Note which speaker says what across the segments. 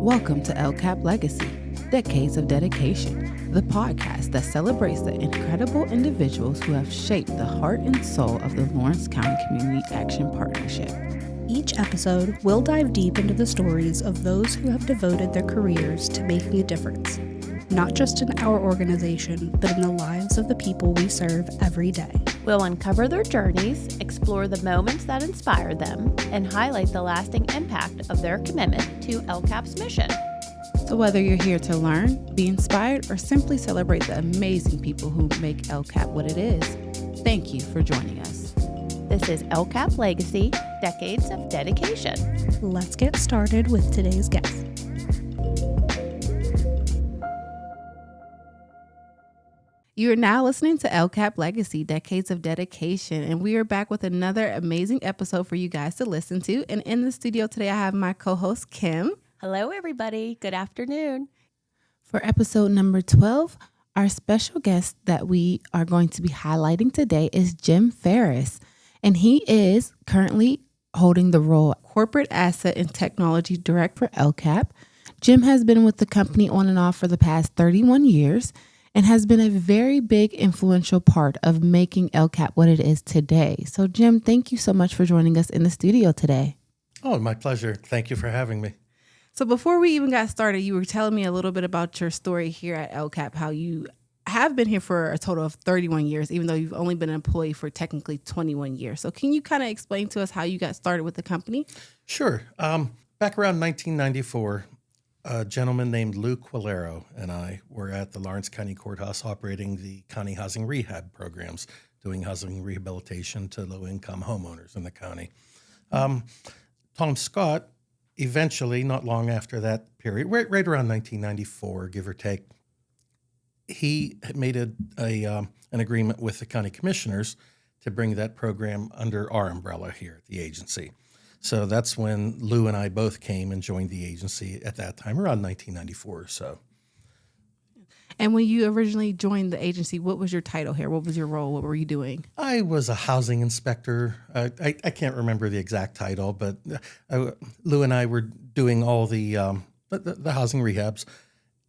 Speaker 1: Welcome to LCAP Legacy, Decades of Dedication, the podcast that celebrates the incredible individuals who have shaped the heart and soul of the Lawrence County Community Action Partnership.
Speaker 2: Each episode, we'll dive deep into the stories of those who have devoted their careers to making a difference, not just in our organization, but in the lives of the people we serve every day.
Speaker 3: We'll uncover their journeys, explore the moments that inspired them, and highlight the lasting impact of their commitment to LCAP's mission.
Speaker 1: So whether you're here to learn, be inspired, or simply celebrate the amazing people who make LCAP what it is, thank you for joining us.
Speaker 3: This is LCAP Legacy, Decades of Dedication.
Speaker 2: Let's get started with today's guest.
Speaker 1: You are now listening to LCAP Legacy, Decades of Dedication, and we are back with another amazing episode for you guys to listen to. And in the studio today, I have my co-host, Kim.
Speaker 3: Hello, everybody. Good afternoon.
Speaker 1: For episode number 12, our special guest that we are going to be highlighting today is Jim Farris, and he is currently holding the role of Corporate Asset and Technology Director for LCAP. Jim has been with the company on and off for the past 31 years. And has been a very big influential part of making LCAP what it is today. So, Jim, thank you so much for joining us in the studio today.
Speaker 4: Oh, my pleasure. Thank you for having me.
Speaker 1: So before we even got started, you were telling me a little bit about your story here at LCAP, how you have been here for a total of 31 years, even though you've only been an employee for technically 21 years. So can you kind of explain to us how you got started with the company?
Speaker 4: Sure. Back around 1994, a gentleman named Lou Quilero and I were at the Lawrence County Courthouse operating the county housing rehab programs, doing housing rehabilitation to low-income homeowners in the county. Tom Scott, eventually, not long after that period, right around 1994, give or take, he made an agreement with the county commissioners to bring that program under our umbrella here at the agency. So that's when Lou and I both came and joined the agency at that time, around 1994 or so.
Speaker 1: And when you originally joined the agency, what was your title here? What was your role? What were you doing?
Speaker 4: I was a housing inspector. I can't remember the exact title, but Lou and I were doing all the housing rehabs,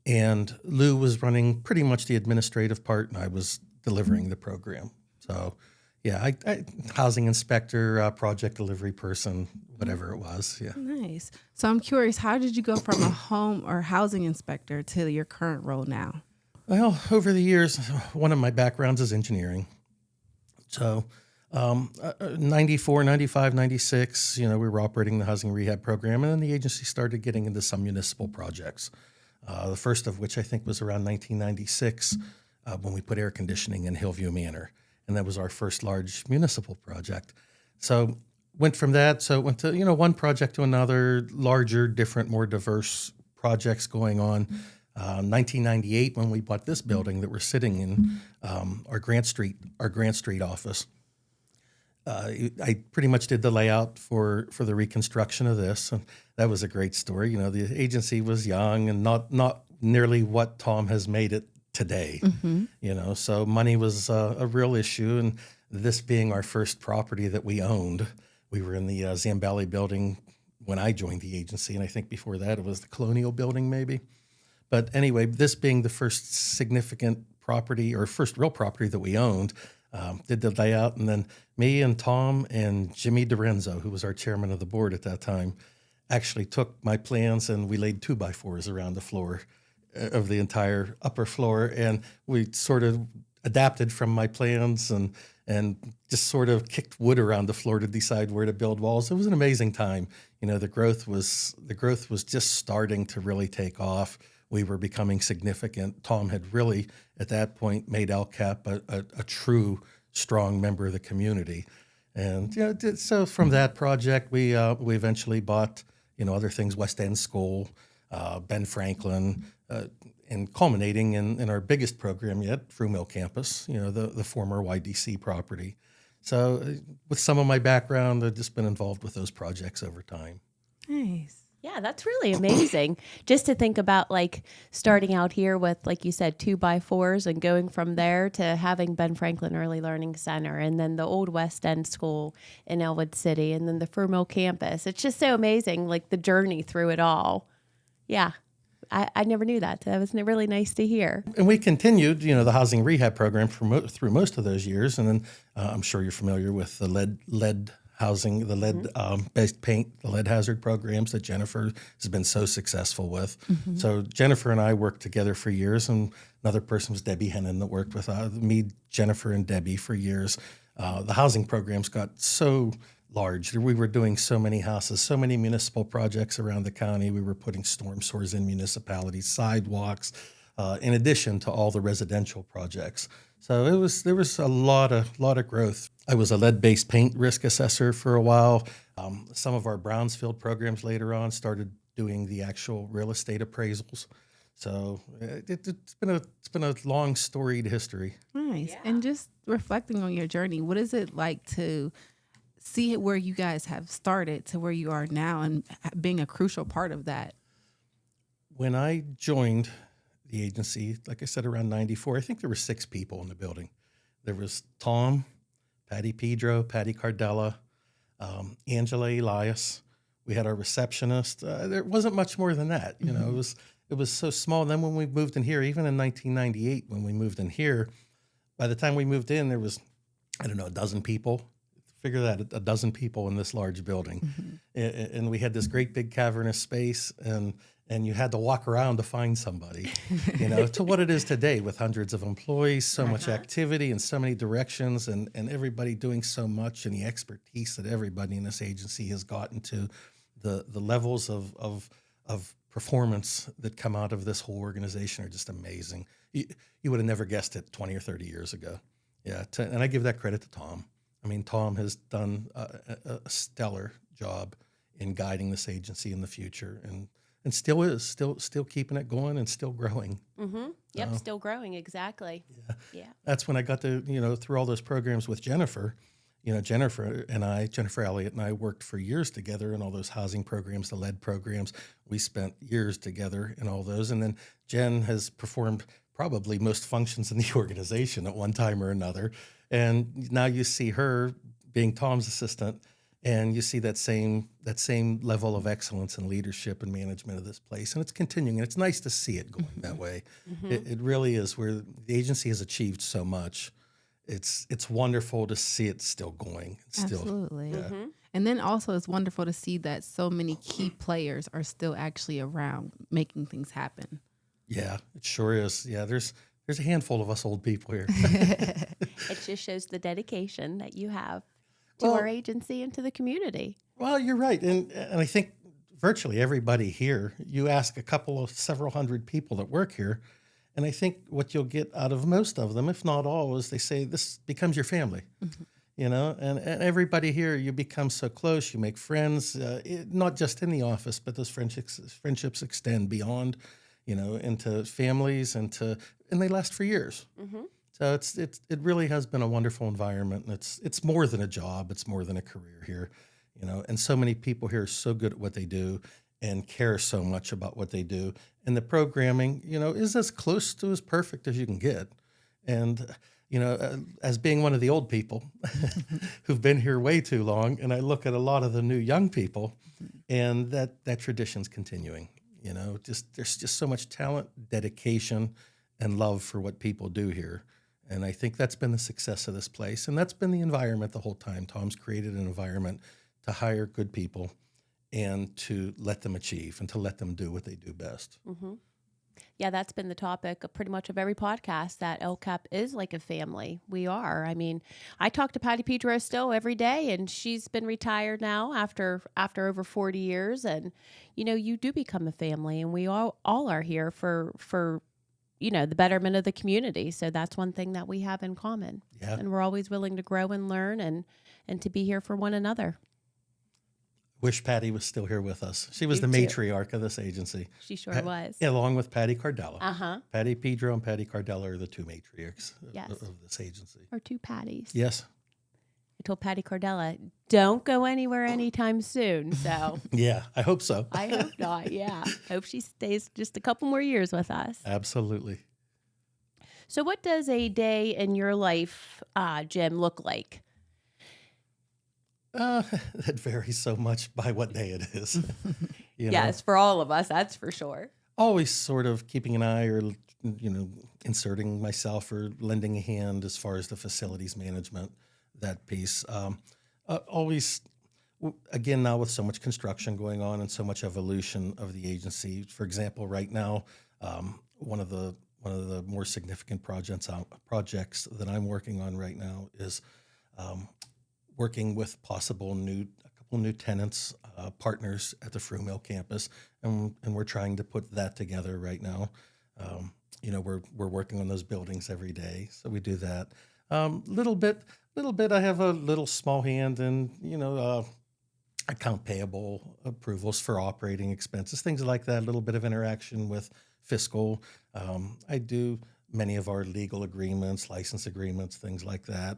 Speaker 4: and Lou was running pretty much the administrative part, and I was delivering the program. So yeah, I housing inspector, project delivery person, whatever it was. Yeah.
Speaker 1: Nice. So I'm curious, how did you go from a home or housing inspector to your current role now?
Speaker 4: Well, over the years, one of my backgrounds is engineering. So 94, 95, 96, we were operating the housing rehab program, and then the agency started getting into some municipal projects. The first of which I think was around 1996 when we put air conditioning in Hillview Manor. And that was our first large municipal project. So went from that. So it went to, one project to another, larger, different, more diverse projects going on. 1998, when we bought this building that we're sitting in, our Grant Street office, I pretty much did the layout for the reconstruction of this. And that was a great story. The agency was young and not nearly what Tom has made it today, so money was a real issue, and this being our first property that we owned, we were in the Zambelli building when I joined the agency, and I think before that it was the Colonial building maybe. But anyway, this being the first significant property or first real property that we owned, did the layout, and then me and Tom and Jimmy DiRenzo, who was our chairman of the board at that time, actually took my plans and we laid 2x4s around the floor of the entire upper floor, and we sort of adapted from my plans and just sort of kicked wood around the floor to decide where to build walls. It was an amazing time. The growth was just starting to really take off. We were becoming significant. Tom had really at that point made LCAP a true strong member of the community, and so from that project we eventually bought other things, West End School, Ben Franklin, and culminating in our biggest program yet, Fruh Mill Campus, the former YDC property. So with some of my background, I've just been involved with those projects over time.
Speaker 1: Nice.
Speaker 3: Yeah, that's really amazing. Just to think about starting out here with, like you said, 2x4s and going from there to having Ben Franklin Early Learning Center, and then the old West End School in Elwood City, and then the Fruh Mill Campus. It's just so amazing, the journey through it all. Yeah. I never knew that. That was really nice to hear.
Speaker 4: And we continued, the housing rehab program through most of those years. And then I'm sure you're familiar with the lead housing, the lead based paint, the lead hazard programs that Jennifer has been so successful with. So Jennifer and I worked together for years, and another person was Debbie Hennon that worked with me, Jennifer, and Debbie for years. The housing programs got so large. We were doing so many houses, so many municipal projects around the county. We were putting storm sewers in municipalities, sidewalks, in addition to all the residential projects. So there was a lot of growth. I was a lead-based paint risk assessor for a while. Some of our Brownsfield programs later on started doing the actual real estate appraisals. So it's been a long storied history.
Speaker 1: Nice. Yeah. And just reflecting on your journey, what is it like to see it where you guys have started to where you are now and being a crucial part of that?
Speaker 4: When I joined the agency, like I said, around 94, I think there were 6 people in the building. There was Tom, Patty Pedro, Patty Cardella, Angela Elias. We had our receptionist. There wasn't much more than that. It was so small. And then when we moved in here, even in 1998, when we moved in here, by the time we moved in, there was, a dozen people. Figure that, a dozen people in this large building. And we had this great big cavernous space, and you had to walk around to find somebody, to what it is today with hundreds of employees, so much activity in so many directions, and everybody doing so much, and the expertise that everybody in this agency has gotten to, the levels of performance that come out of this whole organization are just amazing. You would have never guessed it 20 or 30 years ago. Yeah, and I give that credit to Tom. I mean, Tom has done a stellar job in guiding this agency in the future, and still keeping it going and still growing.
Speaker 3: Yep, still growing, exactly. Yeah.
Speaker 4: That's when I got to, through all those programs with Jennifer. Jennifer Elliott and I worked for years together in all those housing programs, the lead programs. We spent years together in all those. And then Jen has performed probably most functions in the organization at one time or another. And now you see her being Tom's assistant, and you see that same level of excellence and leadership and management of this place. And it's continuing, and it's nice to see it going that way. It really is, where the agency has achieved so much. It's wonderful to see it still going.
Speaker 1: Absolutely. And then also it's wonderful to see that so many key players are still actually around making things happen.
Speaker 4: Yeah, it sure is. Yeah, there's a handful of us old people here.
Speaker 3: It just shows the dedication that you have to our agency and to the community.
Speaker 4: Well, you're right. And I think virtually everybody here, you ask several hundred people that work here, and I think what you'll get out of most of them, if not all, is they say this becomes your family. And everybody here, you become so close, you make friends, not just in the office, but those friendships extend beyond, into families, and they last for years. So it really has been a wonderful environment, and it's more than a job, it's more than a career here, and so many people here are so good at what they do and care so much about what they do. And the programming, is as close to as perfect as you can get. And, as being one of the old people who've been here way too long, and I look at a lot of the new young people, and that tradition's continuing. There's just so much talent, dedication, and love for what people do here. And I think that's been the success of this place. And that's been the environment the whole time. Tom's created an environment to hire good people and to let them achieve and to let them do what they do best.
Speaker 3: Yeah, that's been the topic of pretty much of every podcast, that LCAP is like a family. We are. I mean, I talk to Patty Pedro still every day, and she's been retired now after over 40 years. And, you do become a family, and we all are here for the betterment of the community. So that's one thing that we have in common.
Speaker 4: Yeah.
Speaker 3: And we're always willing to grow and learn and to be here for one another.
Speaker 4: Wish Patty was still here with us. She was the matriarch of this agency.
Speaker 3: She sure was.
Speaker 4: Yeah, along with Patty Cardella. Patty Pedro and Patty Cardella are the two matriarchs of this agency.
Speaker 3: Or two Patties.
Speaker 4: Yes.
Speaker 3: I told Patty Cardella, don't go anywhere anytime soon. So
Speaker 4: yeah, I hope so.
Speaker 3: I hope not. Yeah. Hope she stays just a couple more years with us.
Speaker 4: Absolutely.
Speaker 3: So what does a day in your life, Jim, look like?
Speaker 4: That varies so much by what day it is. You know,
Speaker 3: Yes, for all of us, that's for sure.
Speaker 4: always sort of keeping an eye or, inserting myself or lending a hand as far as the facilities management, that piece. Always, again, now with so much construction going on and so much evolution of the agency. For example, right now, one of the more significant projects that I'm working on right now is working with a couple new tenants, partners at the Fruit Mill campus, and we're trying to put that together right now. We're working on those buildings every day, so we do that. Little bit. I have a little small hand in account payable approvals for operating expenses, things like that. A little bit of interaction with fiscal. I do many of our legal agreements, license agreements, things like that.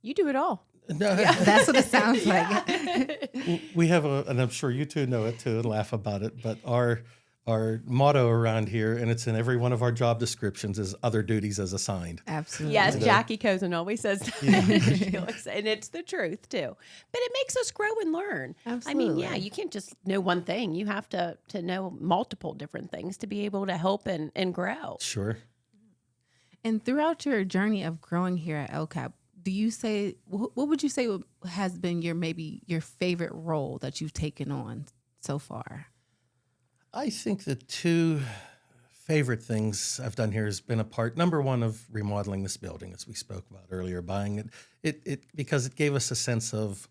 Speaker 3: You do it all.
Speaker 1: That's what it sounds like.
Speaker 4: We have and I'm sure you two know it too and laugh about it, but our motto around here, and it's in every one of our job descriptions, is other duties as assigned.
Speaker 1: Absolutely.
Speaker 3: Yes, Jackie Cozen always says that. And it's the truth too. But it makes us grow and learn.
Speaker 1: Absolutely.
Speaker 3: I mean, you can't just know one thing. You have to know multiple different things to be able to help and grow.
Speaker 4: Sure.
Speaker 1: And throughout your journey of growing here at LCCAP, what would you say has been your favorite role that you've taken on so far?
Speaker 4: I think the two favorite things I've done here has been a part, number one, of remodeling this building, as we spoke about earlier, buying it because it gave us a sense of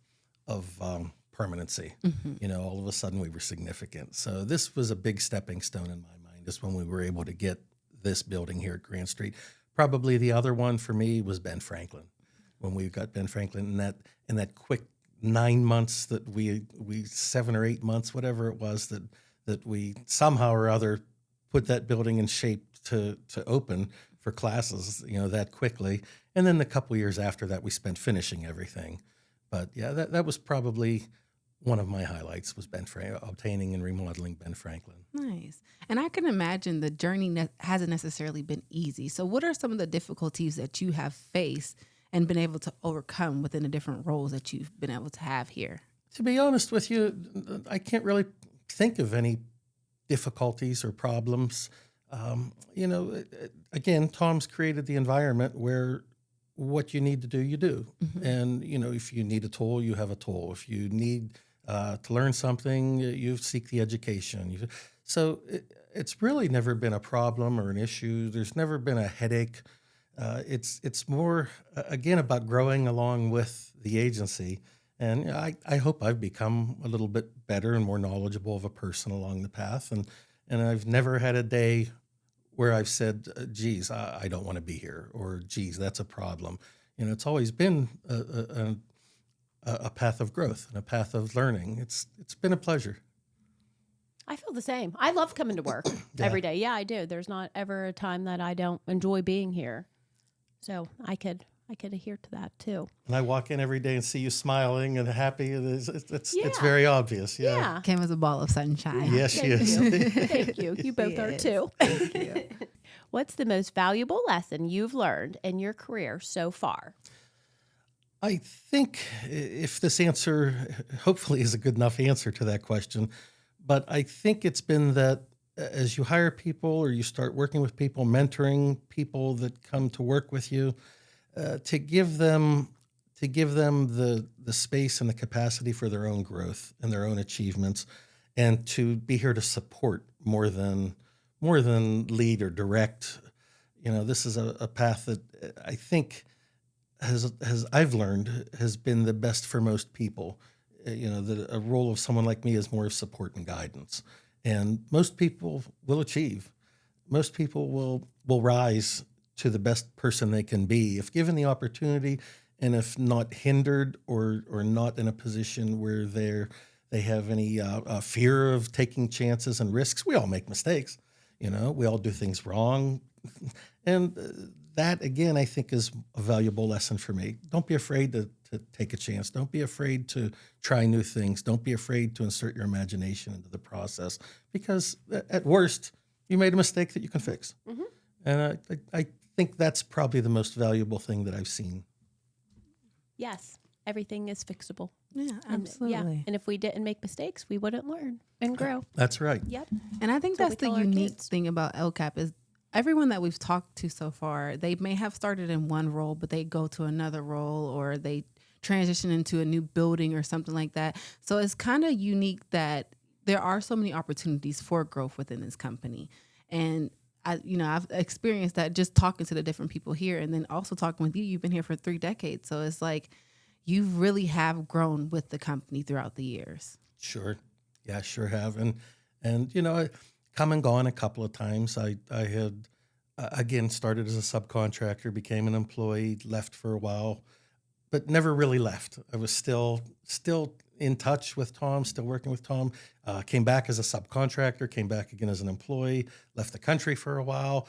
Speaker 4: permanency.
Speaker 1: Mm-hmm.
Speaker 4: All of a sudden we were significant. So this was a big stepping stone in my mind, is when we were able to get this building here at Grand Street. Probably the other one for me was Ben Franklin. When we got Ben Franklin in that quick 9 months that we 7 or 8 months, whatever it was, that we somehow or other put that building in shape to open for classes, that quickly. And then the couple years after that, we spent finishing everything. But yeah, that was probably one of my highlights, was obtaining and remodeling Ben Franklin.
Speaker 1: Nice. And I can imagine the journey hasn't necessarily been easy. So what are some of the difficulties that you have faced and been able to overcome within the different roles that you've been able to have here?
Speaker 4: To be honest with you, I can't really think of any difficulties or problems. Again, Tom's created the environment where what you need to do, you do.
Speaker 1: Mm-hmm.
Speaker 4: And, if you need a tool, you have a tool. If you need to learn something, you seek the education. So it's really never been a problem or an issue. There's never been a headache. It's more, again, about growing along with the agency. And I hope I've become a little bit better and more knowledgeable of a person along the path. And I've never had a day where I've said, geez, I don't want to be here, or geez, that's a problem. It's always been a path of growth and a path of learning. It's been a pleasure.
Speaker 3: I feel the same. I love coming to work every day. Yeah, I do. There's not ever a time that I don't enjoy being here. So I could adhere to that too.
Speaker 4: And I walk in every day and see you smiling and happy. It's very obvious. Yeah.
Speaker 1: Kim is a ball of sunshine.
Speaker 4: Yes, she
Speaker 3: Thank
Speaker 4: is.
Speaker 3: you. Thank you. You both
Speaker 1: She
Speaker 3: are
Speaker 1: is.
Speaker 3: too.
Speaker 1: Thank you.
Speaker 3: What's the most valuable lesson you've learned in your career so far?
Speaker 4: I think if this answer hopefully is a good enough answer to that question, but I think it's been that as you hire people or you start working with people, mentoring people that come to work with you, to give them the space and the capacity for their own growth and their own achievements, and to be here to support more than lead or direct. This is a path that I think I've learned has been the best for most people. A role of someone like me is more of support and guidance, and most people will achieve. Most people will rise to the best person they can be if given the opportunity, and if not hindered or not in a position where they have any fear of taking chances and risks. We all make mistakes, we all do things wrong, and that again I think is a valuable lesson for me. Don't be afraid to take a chance. Don't be afraid to try new things. Don't be afraid to insert your imagination into the process, because at worst you made a mistake that you can fix.
Speaker 3: Mm-hmm.
Speaker 4: And I think that's probably the most valuable thing that I've seen.
Speaker 3: Yes, everything is fixable.
Speaker 1: Yeah,
Speaker 3: And,
Speaker 1: absolutely.
Speaker 3: and if we didn't make mistakes, we wouldn't learn and grow.
Speaker 4: That's right.
Speaker 3: Yep.
Speaker 1: And I think
Speaker 3: That's
Speaker 1: that's
Speaker 3: what we
Speaker 1: the
Speaker 3: tell our
Speaker 1: unique
Speaker 3: kids.
Speaker 1: thing about LCAP is everyone that we've talked to so far, they may have started in one role, but they go to another role or they transition into a new building or something like that. So it's kind of unique that there are so many opportunities for growth within this company. And I've experienced that just talking to the different people here and then also talking with you. You've been here for 3 decades. So it's like you really have grown with the company throughout the years.
Speaker 4: Sure. Yeah, sure have. And I come and gone a couple of times. I had, again, started as a subcontractor, became an employee, left for a while, but never really left. I was still in touch with Tom, still working with Tom. Came back as a subcontractor, came back again as an employee, left the country for a while.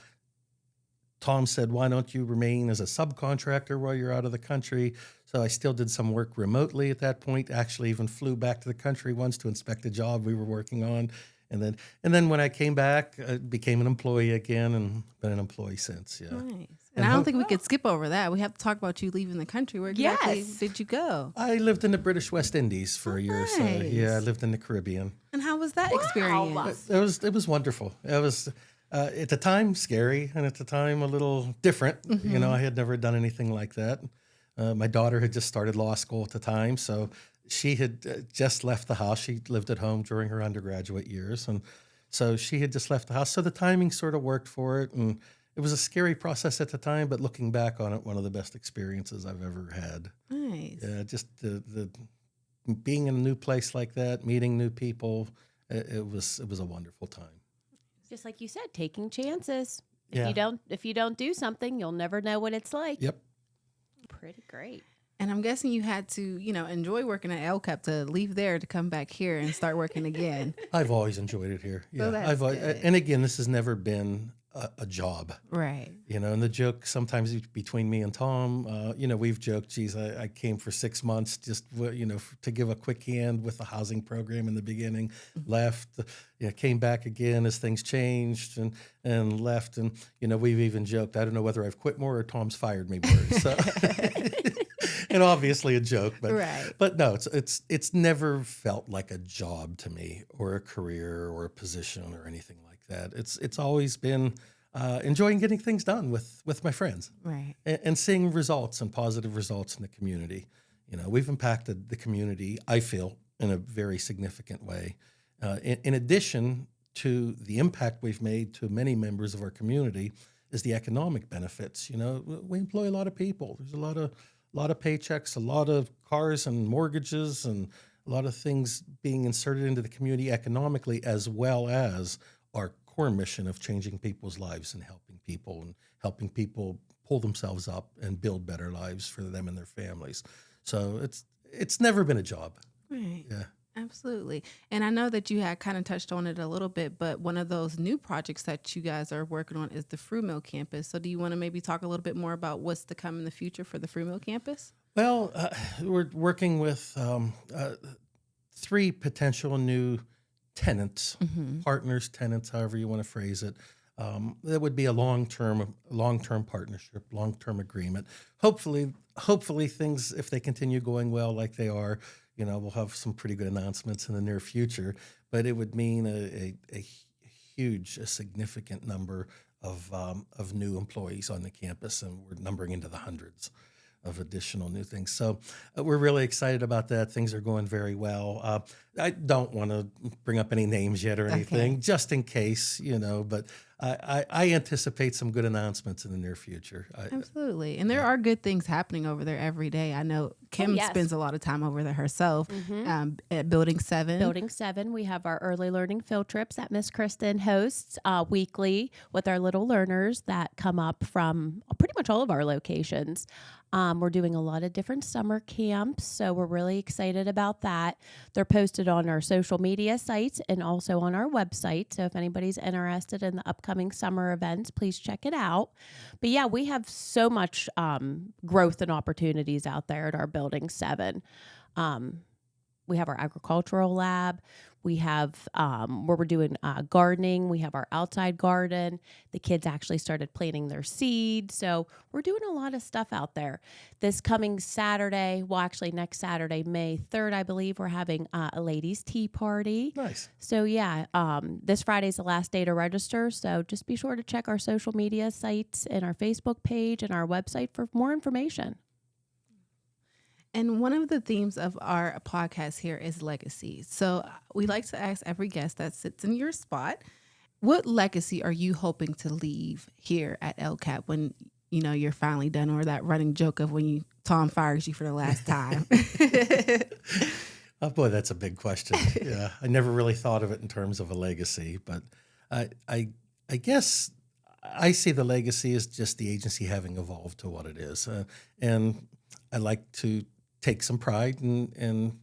Speaker 4: Tom said, why don't you remain as a subcontractor while you're out of the country? So I still did some work remotely at that point, actually even flew back to the country once to inspect a job we were working on. And then when I came back, I became an employee again and been an employee since. Yeah.
Speaker 1: Nice. And I don't think we could skip over that. We have to talk about you leaving the country. Where exactly
Speaker 3: Yes.
Speaker 1: did you go?
Speaker 4: I lived in the British West Indies for a year or so.
Speaker 1: Nice.
Speaker 4: Yeah, I lived in the Caribbean.
Speaker 1: And how was that experience?
Speaker 4: It was wonderful. It was at the time scary, and at the time a little different. I had never done anything like that. My daughter had just started law school at the time, so she had just left the house. She lived at home during her undergraduate years, and so she had just left the house. So the timing sort of worked for it, and it was a scary process at the time. But looking back on it, one of the best experiences I've ever had.
Speaker 1: Nice.
Speaker 4: Yeah, just the being in a new place like that, meeting new people. It was a wonderful time.
Speaker 3: Just like you said, taking chances.
Speaker 4: Yeah.
Speaker 3: If you don't do something, you'll never know what it's like.
Speaker 4: Yep.
Speaker 3: Pretty great.
Speaker 1: And I'm guessing you had to, enjoy working at LCAP to leave there to come back here and start working again.
Speaker 4: I've always enjoyed it here. Yeah,
Speaker 1: that's good.
Speaker 4: And again, this has never been a job.
Speaker 1: Right.
Speaker 4: And the joke sometimes between me and Tom, we've joked, geez, I came for 6 months just, to give a quick hand with the housing program in the beginning, left, came back again as things changed and left. And, we've even joked, I don't know whether I've quit more or Tom's fired me more. So, and obviously a joke, but,
Speaker 1: Right.
Speaker 4: but no, it's never felt like a job to me or a career or a position or anything like that. It's always been enjoying getting things done with my friends,
Speaker 1: Right.
Speaker 4: and seeing results and positive results in the community. We've impacted the community, I feel, in a very significant way. In addition to the impact we've made to many members of our community is the economic benefits. We employ a lot of people. There's a lot of paychecks, a lot of cars and mortgages, and a lot of things being inserted into the community economically, as well as our core mission of changing people's lives and helping people pull themselves up and build better lives for them and their families. So it's never been a job.
Speaker 1: Right.
Speaker 4: Yeah.
Speaker 1: Absolutely. And I know that you had kind of touched on it a little bit, but one of those new projects that you guys are working on is the Fruit Mill campus. So do you want to maybe talk a little bit more about what's to come in the future for the Fruit Mill campus?
Speaker 4: Well, we're working with 3 potential new tenants, partners, tenants, however you want to phrase it. That would be a long-term partnership, long-term agreement. Hopefully things, if they continue going well like they are, we'll have some pretty good announcements in the near future. But it would mean a huge, a significant number of new employees on the campus, and we're numbering into the hundreds of additional new things. So we're really excited about that. Things are going very well. I don't want to bring up any names yet or anything, just in case, but I anticipate some good announcements in the near future.
Speaker 1: Absolutely. And there are good things happening over there every day. I know Kim
Speaker 3: yes.
Speaker 1: spends a lot of time over there herself at Building 7.
Speaker 3: Building 7, we have our early learning field trips that Miss Kristen hosts weekly with our little learners that come up from pretty much all of our locations. We're doing a lot of different summer camps, so we're really excited about that. They're posted on our social media sites and also on our website. So if anybody's interested in the upcoming summer events, please check it out. But yeah, we have so much growth and opportunities out there at our Building 7. We have our agricultural lab. We have where we're doing gardening. We have our outside garden. The kids actually started planting their seeds. So we're doing a lot of stuff out there. This coming Saturday, well, actually next Saturday, May 3rd, I believe, we're having a ladies' tea party.
Speaker 4: Nice.
Speaker 3: So yeah, this Friday's the last day to register. So just be sure to check our social media sites and our Facebook page and our website for more information.
Speaker 1: And one of the themes of our podcast here is legacy. So we like to ask every guest that sits in your spot, what legacy are you hoping to leave here at LCAP when, you know, you're finally done, or that running joke of when Tom fires you for the last time?
Speaker 4: Oh boy, that's a big question. Yeah, I never really thought of it in terms of a legacy, but I guess I see the legacy as just the agency having evolved to what it is, and I like to take some pride in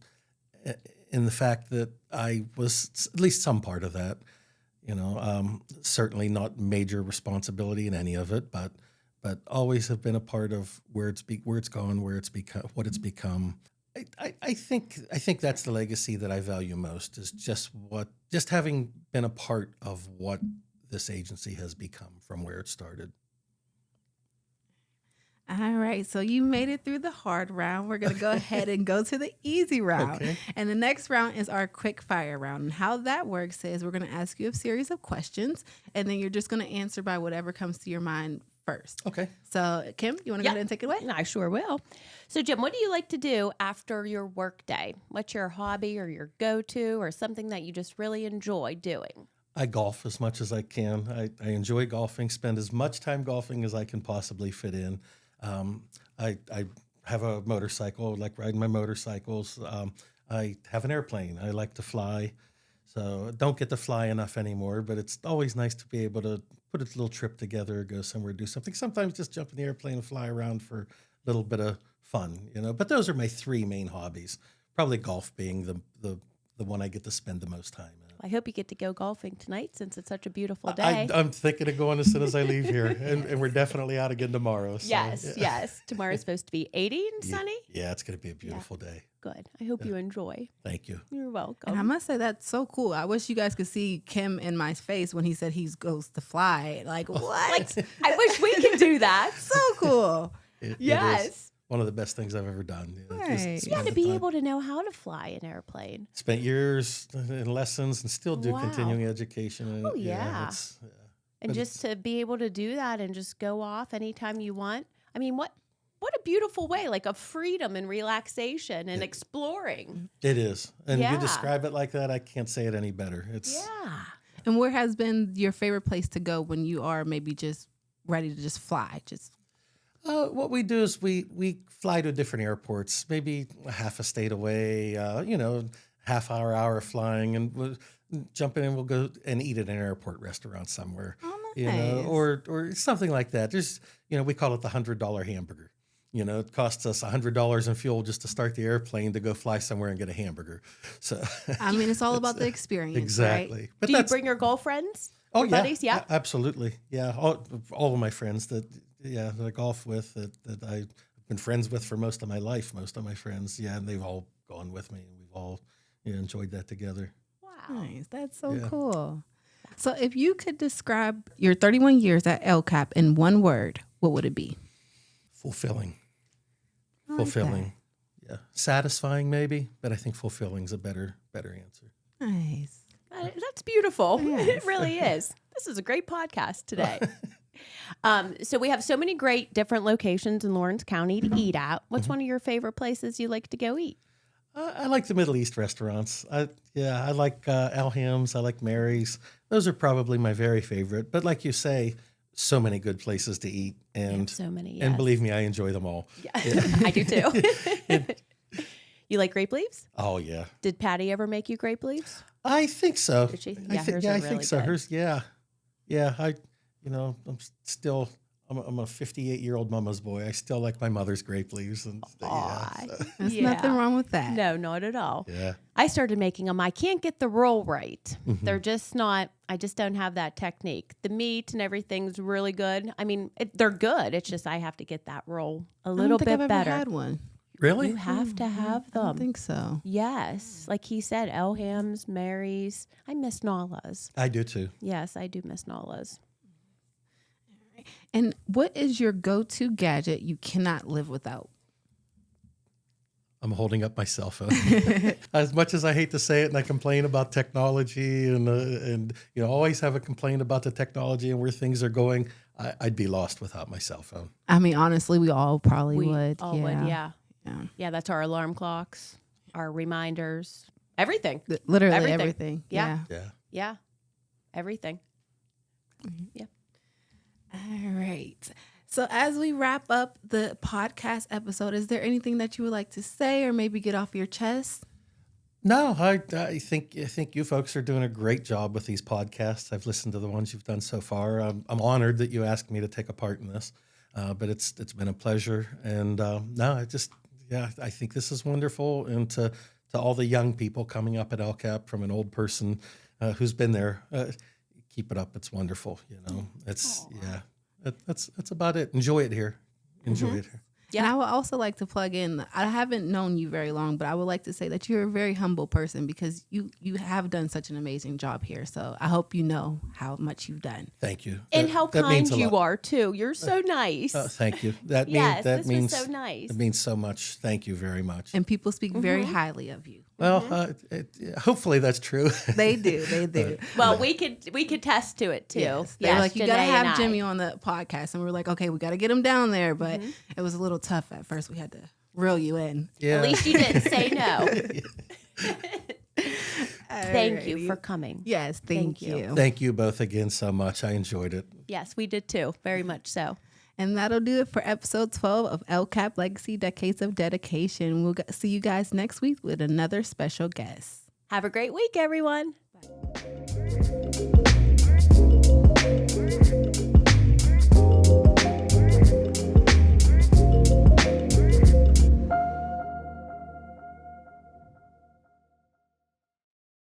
Speaker 4: the fact that I was at least some part of that. You know, certainly not major responsibility in any of it, but always have been a part of where it's gone, where it's become, what it's become. I think that's the legacy that I value most, is just having been a part of what this agency has become from where it started.
Speaker 1: All right, so you made it through the hard round. We're going to go ahead and go to the easy round.
Speaker 4: Okay.
Speaker 1: And the next round is our quick fire round. And how that works is we're going to ask you a series of questions, and then you're just going to answer by whatever comes to your mind first.
Speaker 4: Okay.
Speaker 1: So, Kim, you want to go ahead and take it away?
Speaker 3: I sure will. So, Jim, what do you like to do after your work day? What's your hobby or your go-to, or something that you just really enjoy doing?
Speaker 4: I golf as much as I can. I enjoy golfing, spend as much time golfing as I can possibly fit in. I have a motorcycle, I like riding my motorcycles. I have an airplane. I like to fly. So don't get to fly enough anymore, but it's always nice to be able to put a little trip together, go somewhere, do something. Sometimes just jump in the airplane and fly around for a little bit of fun, you know. But those are my three main hobbies. Probably golf being the one I get to spend the most time in.
Speaker 3: I hope you get to go golfing tonight since it's such a beautiful day.
Speaker 4: I'm thinking of going as soon as I leave here, and we're definitely out again tomorrow. So,
Speaker 3: Yes. Tomorrow's supposed to be 80 and sunny.
Speaker 4: Yeah, it's going to be a beautiful day.
Speaker 3: Good. I hope you enjoy.
Speaker 4: Thank you.
Speaker 3: You're welcome.
Speaker 1: And I must say, that's so cool. I wish you guys could see Kim in my face when he said he goes to fly. Like, what?
Speaker 3: I wish we could do that.
Speaker 1: So cool.
Speaker 4: It
Speaker 3: Yes.
Speaker 4: is one of the best things I've ever done. You know,
Speaker 1: Right.
Speaker 4: just
Speaker 3: You got
Speaker 4: spend
Speaker 3: to
Speaker 4: the
Speaker 3: be
Speaker 4: time.
Speaker 3: able to know how to fly an airplane.
Speaker 4: Spent years in lessons and still do
Speaker 3: Wow.
Speaker 4: continuing education. And,
Speaker 3: Oh, yeah. And
Speaker 4: But
Speaker 3: just to be able to do that and just go off anytime you want. I mean, what a beautiful way, like of freedom and relaxation and exploring.
Speaker 4: It is. And
Speaker 3: Yeah.
Speaker 4: you describe it like that, I can't say it any better. It's
Speaker 3: Yeah.
Speaker 1: And where has been your favorite place to go when you are maybe just ready to just fly?
Speaker 4: What we do is we fly to different airports, maybe a half a state away, half hour flying, and we'll jump in and we'll go and eat at an airport restaurant somewhere,
Speaker 1: nice.
Speaker 4: or something like that. There's, we call it the $100 hamburger. It costs us $100 in fuel just to start the airplane to go fly somewhere and get a hamburger. So,
Speaker 1: I mean, it's all about the experience,
Speaker 4: exactly.
Speaker 1: right?
Speaker 4: But
Speaker 3: Do you bring your girlfriends?
Speaker 4: Oh,
Speaker 3: your
Speaker 4: yeah,
Speaker 3: buddies? Yeah.
Speaker 4: Absolutely. Yeah, all of my friends that I golf with, that I've been friends with for most of my life, most of my friends, and they've all gone with me, and we've all enjoyed that together.
Speaker 3: Wow.
Speaker 1: Nice. That's so
Speaker 4: Yeah.
Speaker 1: cool. So if you could describe your 31 years at LCAP in one word, what would it be?
Speaker 4: Fulfilling.
Speaker 1: I like
Speaker 4: Fulfilling. Yeah. Satisfying maybe, but I think fulfilling is a better answer.
Speaker 1: that. Nice.
Speaker 3: That's beautiful.
Speaker 1: Yes.
Speaker 3: It really is. This is a great podcast today. So we have so many great different locations in Lawrence County to eat at. What's one of your favorite places you like to go eat?
Speaker 4: I like the Middle East restaurants. I like Alham's. I like Mary's. Those are probably my very favorite. But like you say, so many good places to eat, and
Speaker 3: So many.
Speaker 4: and
Speaker 3: Yes.
Speaker 4: believe me, I enjoy them all.
Speaker 3: Yeah. I do too. You like grape leaves?
Speaker 4: Oh yeah,
Speaker 3: Did Patty ever make you grape leaves?
Speaker 4: I think so.
Speaker 3: Did she?
Speaker 4: I
Speaker 3: Yeah,
Speaker 4: think,
Speaker 3: hers
Speaker 4: I
Speaker 3: are
Speaker 4: think
Speaker 3: really
Speaker 4: so.
Speaker 3: good.
Speaker 4: Hers, yeah. I'm still. I'm a 58-year-old mama's boy. I still like my mother's grape leaves, and
Speaker 3: Aw,
Speaker 1: There's
Speaker 3: yeah.
Speaker 1: nothing wrong with that.
Speaker 3: No, not at all.
Speaker 4: yeah.
Speaker 3: I started making them. I can't get the roll right.
Speaker 4: Mm-hmm.
Speaker 3: They're just not, I just don't have that technique. The meat and everything's really good. I mean, they're good. It's just I have to get that roll a
Speaker 1: I
Speaker 3: little
Speaker 1: don't think
Speaker 3: bit
Speaker 1: I've ever
Speaker 3: better.
Speaker 1: had one.
Speaker 4: Really?
Speaker 3: You have to have
Speaker 1: I don't
Speaker 3: them.
Speaker 1: think so.
Speaker 3: Yes. Like he said, Elham's, Mary's. I miss Nala's.
Speaker 4: I do too.
Speaker 3: Yes, I do miss Nala's.
Speaker 1: And what is your go-to gadget you cannot live without?
Speaker 4: I'm holding up my cell phone. As much as I hate to say it, and I complain about technology, and always have a complaint about the technology and where things are going, I'd be lost without my cell phone.
Speaker 1: I mean, honestly, we all probably would.
Speaker 3: All would, yeah.
Speaker 1: Yeah.
Speaker 3: Yeah, that's our alarm clocks, our reminders, everything.
Speaker 1: Literally everything.
Speaker 3: Yeah.
Speaker 4: Yeah.
Speaker 3: Yeah, everything.
Speaker 1: All right. So as we wrap up the podcast episode, is there anything that you would like to say or maybe get off your chest?
Speaker 4: No, I think you folks are doing a great job with these podcasts. I've listened to the ones you've done so far. I'm honored that you asked me to take a part in this, but it's been a pleasure. And I think this is wonderful. And to all the young people coming up at LCCAP, from an old person who's been there, keep it up. It's wonderful. That's about it. Enjoy it here. Enjoy it here.
Speaker 1: Yeah. And I would also like to plug in, I haven't known you very long, but I would like to say that you're a very humble person because you have done such an amazing job here. So I hope you know how much you've done.
Speaker 4: Thank you.
Speaker 3: And how
Speaker 4: that
Speaker 3: kind
Speaker 4: means a
Speaker 3: you
Speaker 4: lot.
Speaker 3: are, too. You're so nice.
Speaker 4: Thank you. That
Speaker 3: this
Speaker 4: means
Speaker 3: was so nice.
Speaker 4: It means so much. Thank you very much.
Speaker 1: And people speak very highly of you.
Speaker 4: Well, hopefully that's true.
Speaker 1: They do. They do.
Speaker 3: Well, we could test to it, too.
Speaker 1: Yes. They were like, you got to
Speaker 3: Janae
Speaker 1: have
Speaker 3: and I.
Speaker 1: Jimmy on the podcast. And we were like, okay, we got to get him down there. But it was a little tough at first. We had to reel you in.
Speaker 4: Yeah.
Speaker 3: At least you didn't say no. Thank
Speaker 1: Alrighty.
Speaker 3: you for coming.
Speaker 1: Yes, thank
Speaker 3: Thank you.
Speaker 1: you.
Speaker 4: Thank you both again so much. I enjoyed it.
Speaker 3: Yes, we did, too. Very much so.
Speaker 1: And that'll do it for episode 12 of LCCAP Legacy Decades of Dedication. We'll see you guys next week with another special guest.
Speaker 3: Have a great week, everyone.